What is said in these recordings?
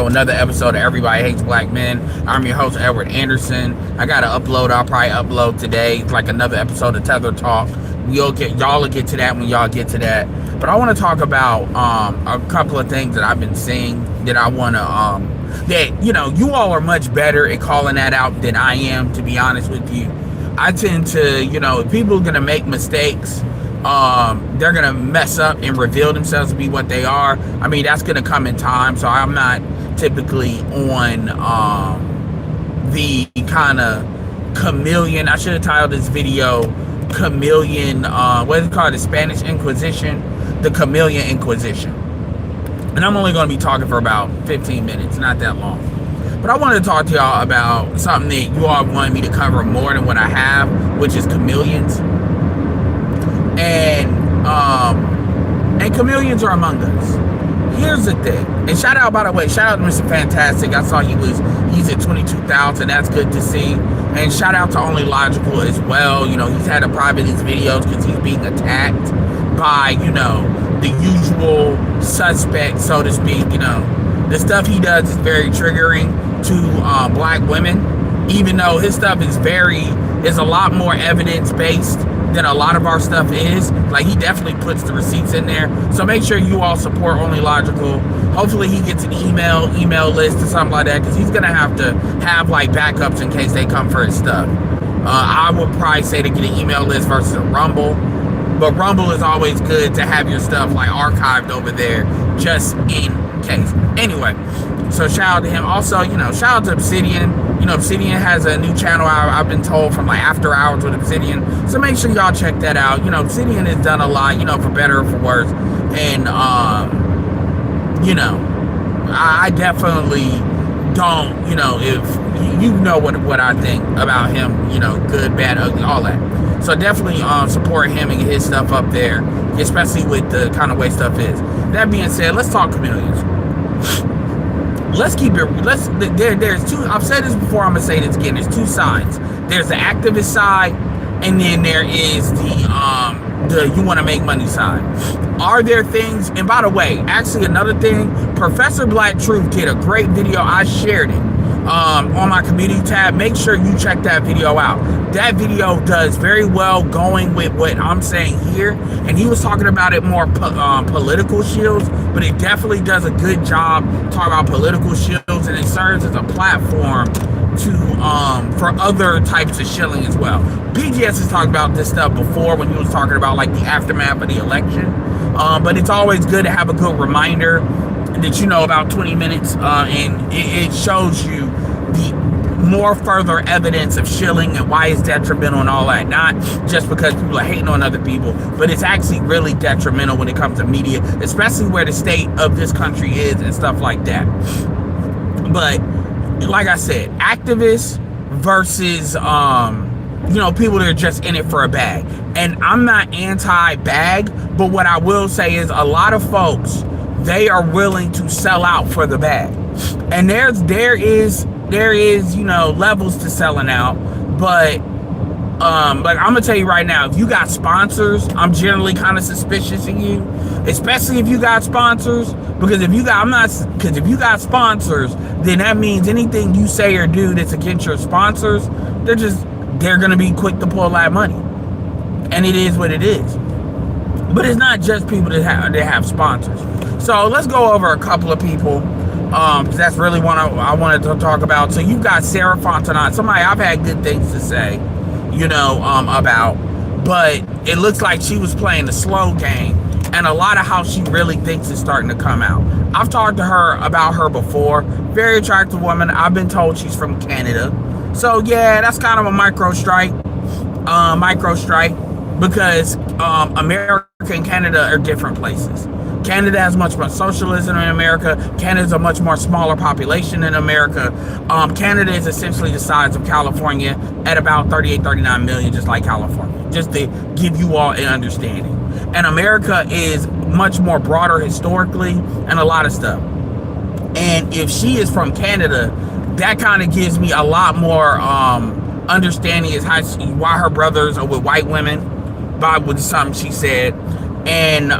another episode of Everybody Hates Black Men. I'm your host, Edward Anderson. I got to upload. I'll probably upload today, like another episode of Tether Talk. Y'all will get to that when y'all get to that. But I want to talk about a couple of things that I've been seeing that I want to, that, you all are much better at calling that out than I am, to be honest with you. I tend to, if people are going to make mistakes, they're going to mess up and reveal themselves to be what they are. I mean, that's going to come in time. So I'm not typically on the kind of chameleon. I should have titled this video chameleon, what is it called? The Spanish Inquisition, the Chameleon Inquisition. And I'm only going to be talking for about 15 minutes, not that long. But I wanted to talk to y'all about something that you all wanted me to cover more than what I have, which is chameleons. And chameleons are among us. Here's the thing. And shout out, by the way, shout out to Mr. Fantastic. I saw he's at 22,000. That's good to see. And shout out to Only Logical as well. He's had to private his videos because he's being attacked by, the usual suspects, so to speak. The stuff he does is very triggering to black women, even though his stuff is a lot more evidence-based than a lot of our stuff is. Like, he definitely puts the receipts in there. So make sure you all support Only Logical. Hopefully he gets an email list or something like that, because he's gonna have to have like backups in case they come for his stuff. I would probably say to get an email list versus a Rumble, but Rumble is always good to have your stuff like archived over there just in case. Anyway, so shout out to him. Also, shout out to Obsidian. Obsidian has a new channel I've been told from like After Hours with Obsidian. So make sure y'all check that out. Obsidian has done a lot, for better or for worse. And, I definitely don't, if you know what I think about him, good, bad, ugly, all that. So definitely support him and get his stuff up there, especially with the kind of way stuff is. That being said, let's talk chameleons. Let's keep it. There's two. I've said this before. I'm gonna say this again. There's two sides. There's the activist side, and then there is the you want to make money side. Are there things? And by the way, actually another thing, Professor Black Truth did a great video. I shared it on my community tab. Make sure you check that video out. That video does very well going with what I'm saying here, and he was talking about it more political shields, but it definitely does a good job talking about political shields, and it serves as a platform to for other types of shilling as well. PGS has talked about this stuff before when he was talking about like the aftermath of the election, but it's always good to have a good reminder that about 20 minutes, and it shows you the more further evidence of shilling and why it's detrimental and all that. Not just because people are hating on other people, but it's actually really detrimental when it comes to media, especially where the state of this country is and stuff like that. But like I said, activists versus people that are just in it for a bag. And I'm not anti-bag, but what I will say is a lot of folks, they are willing to sell out for the bag. And there is levels to selling out, but like I'm gonna tell you right now, if you got sponsors, I'm generally kind of suspicious of you, especially if you got sponsors, because if you got sponsors, then that means anything you say or do that's against your sponsors, they're gonna be quick to pull that money, and it is what it is. But it's not just people that have sponsors. So let's go over a couple of people. That's really what I wanted to talk about. So you've got Sarah Fontenot, somebody I've had good things to say, about, but it looks like she was playing the slow game, and a lot of how she really thinks is starting to come out. I've talked to her about her before. Very attractive woman. I've been told she's from Canada. So yeah, that's kind of a micro strike, because America and Canada are different places. Canada has much more socialism in America. Canada's a much more smaller population than America. Canada is essentially the size of California at about 38, 39 million, just like California, just to give you all an understanding. And America is much more broader historically and a lot of stuff. And if she is from Canada, that kind of gives me a lot more understanding is why her brothers are with white women, with something she said. And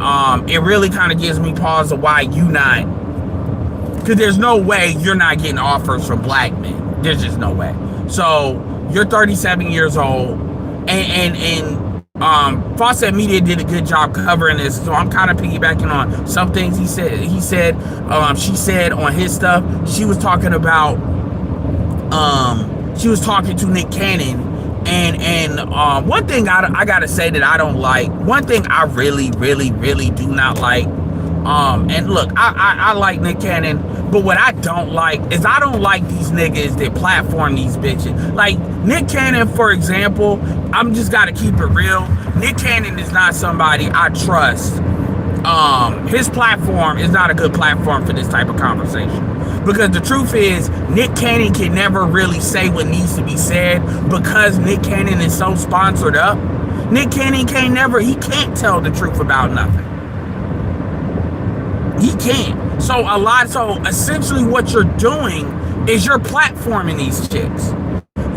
it really kind of gives me pause of why you not Because there's no way you're not getting offers from black men. There's just no way. So you're 37 years old, and Fawcett Media did a good job covering this. So I'm kind of piggybacking on some things she said on his stuff. She was talking about, she was talking to Nick Cannon, and one thing I gotta say that I don't like, one thing I really do not like, and look, I like Nick Cannon, but what I don't like is I don't like these niggas that platform these bitches. Like Nick Cannon, for example, I'm just gotta keep it real. Nick Cannon is not somebody I trust. His platform is not a good platform for this type of conversation. Because the truth is, Nick Cannon can never really say what needs to be said because Nick Cannon is so sponsored up. Nick Cannon he can't tell the truth about nothing. He can't. So essentially what you're doing is you're platforming these chicks.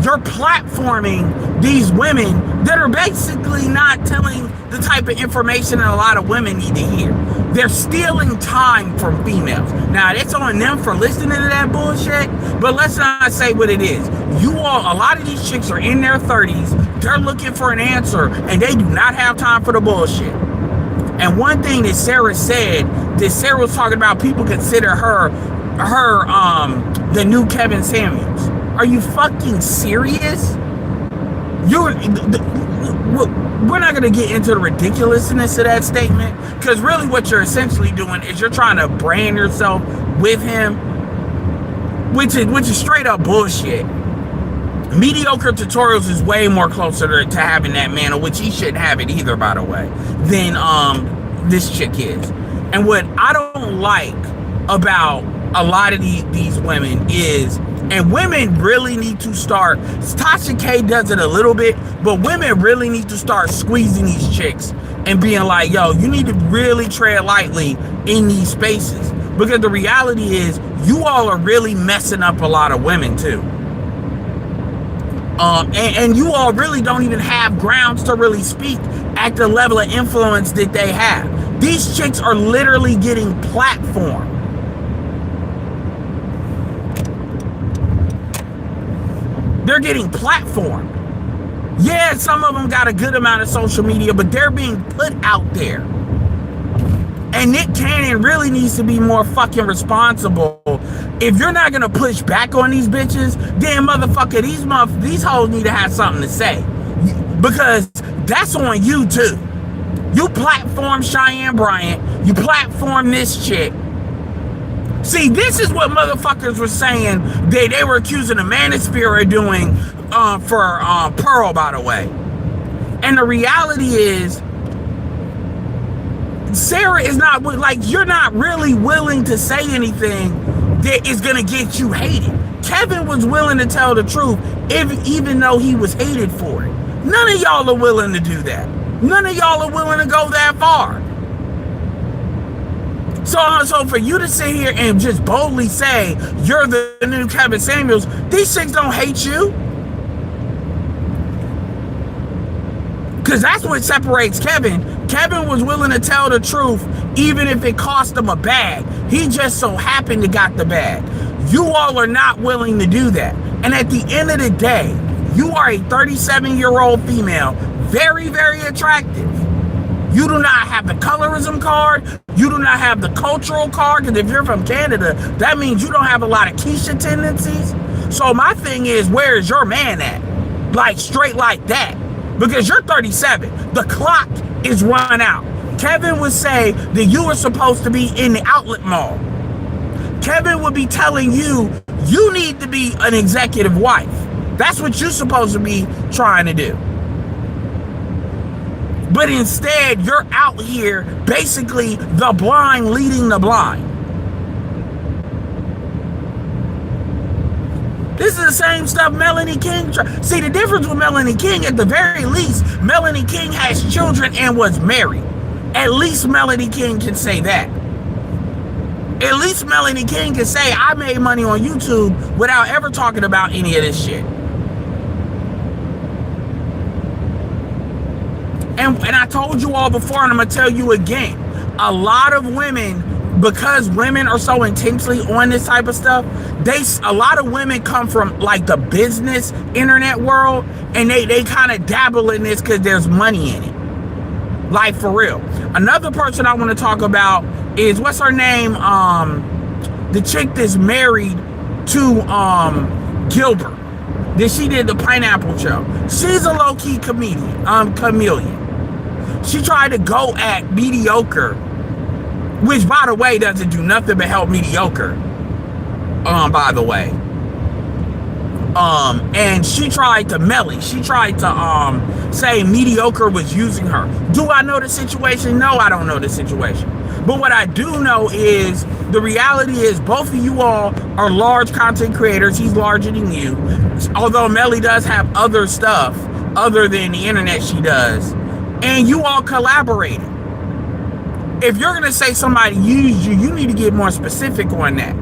You're platforming these women that are basically not telling the type of information that a lot of women need to hear. They're stealing time from females. Now, it's on them for listening to that bullshit, but let's not say what it is. A lot of these chicks are in their 30s. They're looking for an answer, and they do not have time for the bullshit. And one thing that Sarah said, that Sarah was talking about, people consider her the new Kevin Samuels. Are you fucking serious? We're not going to get into the ridiculousness of that statement, because really what you're essentially doing is you're trying to brand yourself with him, which is straight up bullshit. Mediocre Tutorials is way more closer to having that mantle, which he shouldn't have it either, by the way, than this chick is. And what I don't like about a lot of these women is, and women really need to start, Tasha K does it a little bit, but women really need to start squeezing these chicks and being like, yo, you need to really tread lightly in these spaces. Because the reality is, you all are really messing up a lot of women too. And you all really don't even have grounds to really speak at the level of influence that they have. These chicks are literally getting platformed. They're getting platformed. Yeah, some of them got a good amount of social media, but they're being put out there. And Nick Cannon really needs to be more fucking responsible. If you're not gonna push back on these bitches, then motherfucker, these hoes need to have something to say. Because that's on you too. You platform Cheyenne Bryant, you platform this chick. See, this is what motherfuckers were saying that they were accusing the Manosphere of doing for Pearl, by the way. And the reality is, Sarah is not, like, you're not really willing to say anything that is gonna get you hated. Kevin was willing to tell the truth, even though he was hated for it. None of y'all are willing to do that. None of y'all are willing to go that far. So for you to sit here and just boldly say you're the new Kevin Samuels, these chicks don't hate you. Because that's what separates Kevin. Kevin was willing to tell the truth, even if it cost him a bag. He just so happened to got the bag. You all are not willing to do that. And at the end of the day, you are a 37-year-old female, very, very attractive. You do not have the colorism card. You do not have the cultural card, because if you're from Canada, that means you don't have a lot of Keisha tendencies. So my thing is, where is your man at? Like, straight like that. Because you're 37. The clock is run out. Kevin would say that you were supposed to be in the outlet mall. Kevin would be telling you, you need to be an executive wife. That's what you're supposed to be trying to do. But instead, you're out here basically the blind leading the blind. This is the same stuff Melanie King. See, the difference with Melanie King, at the very least, Melanie King has children and was married. At least Melanie King can say that. At least Melanie King can say, I made money on YouTube without ever talking about any of this shit. And I told you all before, and I'm going to tell you again, a lot of women because women are so intensely on this type of stuff, a lot of women come from like the business internet world, and they kind of dabble in this because there's money in it. Like, for real. Another person I want to talk about is, what's her name? The chick that's married to Gilbert. That she did the Pineapple Show. She's a low-key chameleon. She tried to go at mediocre, which, by the way, doesn't do nothing but help mediocre. By the way. And she tried to Melly. She tried to say mediocre was using her. Do I know the situation? No, I don't know the situation. But what I do know is the reality is both of you all are large content creators. He's larger than you. Although Melly does have other stuff other than the internet she does. And you all collaborated. If you're going to say somebody used you, you need to get more specific on that.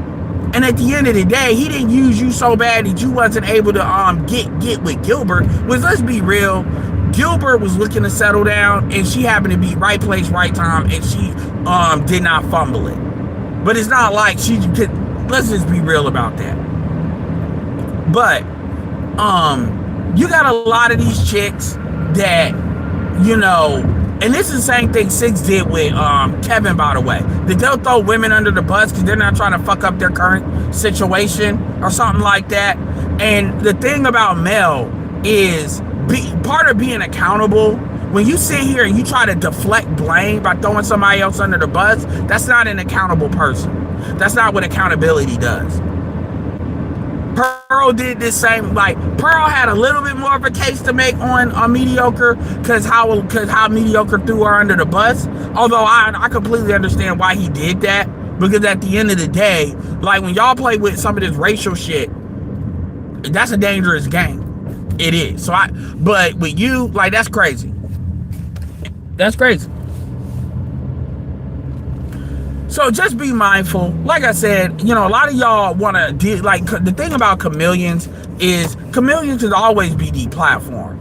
And at the end of the day, he didn't use you so bad that you wasn't able to get with Gilbert. Which, let's be real, Gilbert was looking to settle down, and she happened to be right place, right time, and she did not fumble it. But it's not like she could. Let's just be real about that. But you got a lot of these chicks that, you know, and this is the same thing Six did with Kevin, by the way. That they'll throw women under the bus because they're not trying to fuck up their current situation or something like that. And the thing about Mel is, part of being accountable, when you sit here and you try to deflect blame by throwing somebody else under the bus, that's not an accountable person. That's not what accountability does. Pearl did this same, like, Pearl had a little bit more of a case to make on mediocre because how mediocre threw her under the bus. Although I completely understand why he did that, because at the end of the day, like, when y'all play with some of this racial shit, that's a dangerous game. It is. But with you, like, that's crazy. That's crazy. So just be mindful. Like I said, you know, a lot of y'all want to do, like, the thing about chameleons should always be deplatformed.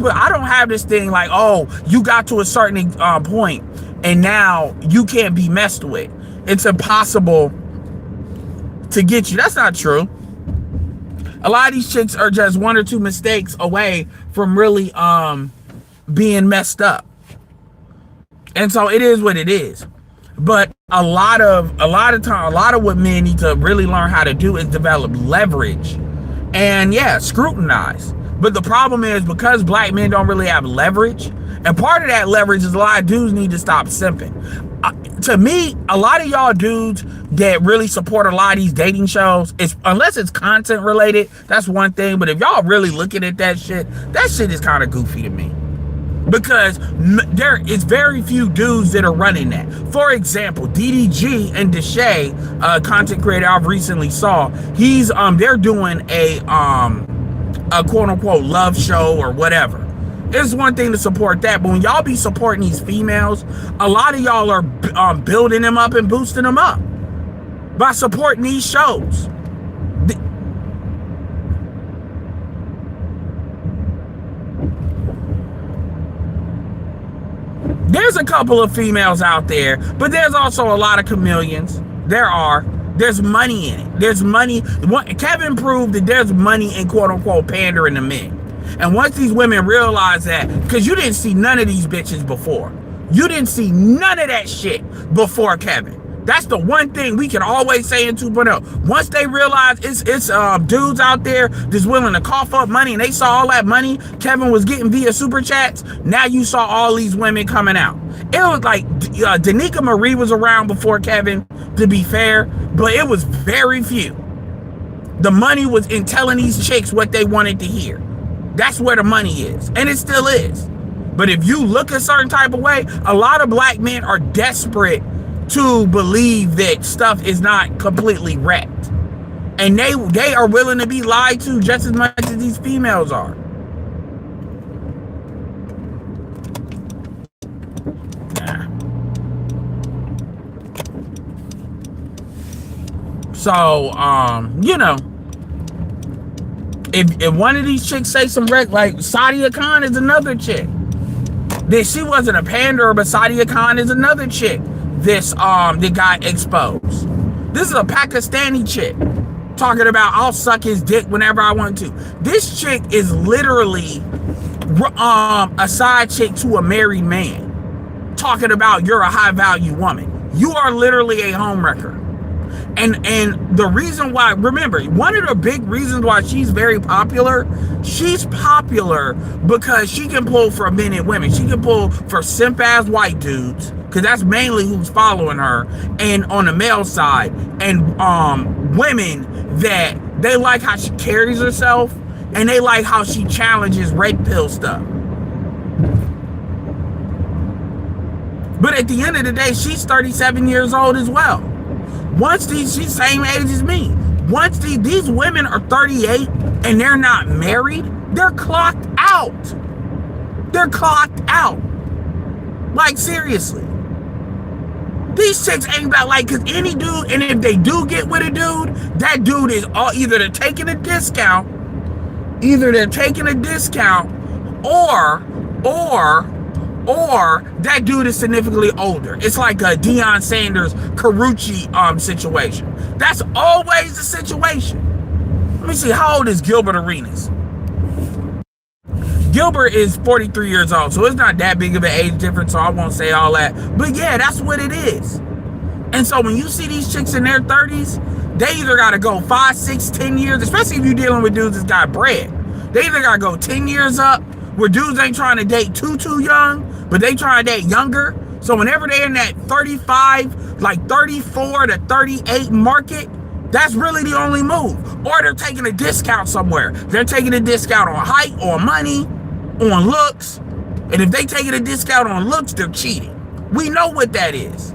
But I don't have this thing like, oh, you got to a certain point and now you can't be messed with. It's impossible to get you. That's not true. A lot of these chicks are just one or two mistakes away from really being messed up. And so it is what it is. But a lot of what men need to really learn how to do is develop leverage and, yeah, scrutinize. But the problem is, because black men don't really have leverage, and part of that leverage is a lot of dudes need to stop simping. To me, a lot of y'all dudes that really support a lot of these dating shows, unless it's content related, that's one thing. But if y'all really looking at that shit is kind of goofy to me. Because there is very few dudes that are running that. For example, DDG and Deshae, content creator I've recently saw, they're doing a quote unquote love show or whatever. It's one thing to support that, but when y'all be supporting these females, a lot of y'all are building them up and boosting them up by supporting these shows. There's a couple of females out there, but there's also a lot of chameleons. There's money in it. There's money. Kevin proved that there's money in quote unquote pandering to men. And once these women realize that, because you didn't see none of these bitches before. You didn't see none of that shit before Kevin. That's the one thing we can always say in 2.0. Once they realize it's dudes out there that's willing to cough up money, and they saw all that money Kevin was getting via super chats, now you saw all these women coming out. It was like Danica Marie was around before Kevin, to be fair, but it was very few. The money was in telling these chicks what they wanted to hear. That's where the money is, and it still is. But if you look a certain type of way, a lot of black men are desperate to believe that stuff is not completely wrecked, and they are willing to be lied to just as much as these females are. So you know, if one of these chicks say some wreck, like Sadia Khan is another chick that she wasn't a panderer, but Sadia Khan is another chick this that got exposed. This is a Pakistani chick talking about I'll suck his dick whenever I want to. This chick is literally a side chick to a married man, talking about you're a high value woman. You are literally a homewrecker. And the reason why, remember, one of the big reasons why she's very popular, she's popular because she can pull for men and women. She can pull for simp ass white dudes, because that's mainly who's following her, and on the male side, and women that they like how she carries herself, and they like how she challenges rape pill stuff. But at the end of the day, she's 37 years old as well. Once she's same age as me. Once these women are 38 and they're not married, they're clocked out. They're clocked out. Like, seriously. These chicks ain't about, like, because any dude, and if they do get with a dude, that dude is either they're taking a discount, or that dude is significantly older. It's like a Deion Sanders Carucci situation. That's always the situation. Let me see, how old is Gilbert Arenas? Gilbert is 43 years old, so it's not that big of an age difference, so I won't say all that. But yeah, that's what it is. And so when you see these chicks in their 30s, they either got to go 5, 6, 10 years, especially if you're dealing with dudes that's got bread. They either got to go 10 years up, where dudes ain't trying to date too young, but they trying to date younger. So whenever they're in that 35, like 34 to 38 market, that's really the only move. Or they're taking a discount somewhere. They're taking a discount on height, on money, on looks. And if they taking a discount on looks, they're cheating. We know what that is.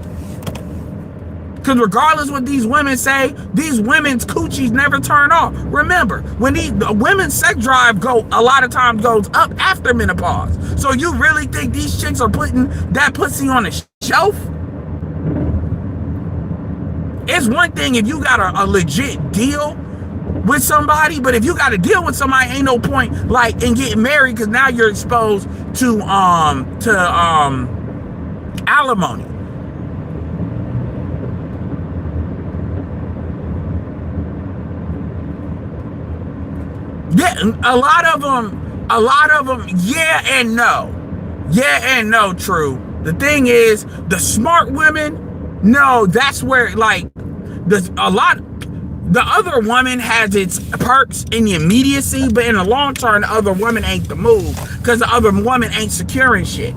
Because regardless what these women say, these women's coochies never turn off. Remember, when the women's sex drive a lot of times goes up after menopause. So you really think these chicks are putting that pussy on a shelf? It's one thing if you got a legit deal with somebody, but if you got a deal with somebody, ain't no point like in getting married, because now you're exposed to alimony. Yeah, a lot of them, yeah and no. Yeah and no, true. The thing is, the smart women, no, that's where, like, the other woman has its perks in the immediacy, but in the long term, the other woman ain't the move, because the other woman ain't securing shit.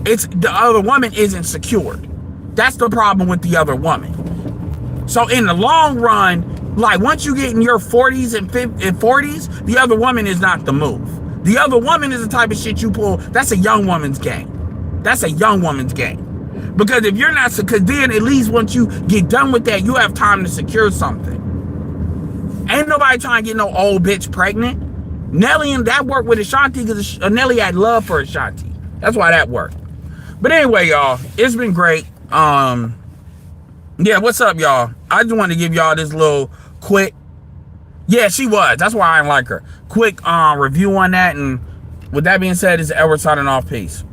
The other woman isn't secured. That's the problem with the other woman. So in the long run, like, once you get in your 40s and 40s, the other woman is not the move. The other woman is the type of shit you pull. That's a young woman's game. That's a young woman's game. Because if you're not, because then at least once you get done with that, you have time to secure something. Ain't nobody trying to get no old bitch pregnant. Nelly and that worked with Ashanti because Nelly had love for Ashanti. That's why that worked. But anyway, y'all, it's been great. Yeah, what's up, y'all? I just wanted to give y'all this little quick, yeah, she was, that's why I didn't like her, quick review on that. And with that being said, it's Edward signing off. Peace.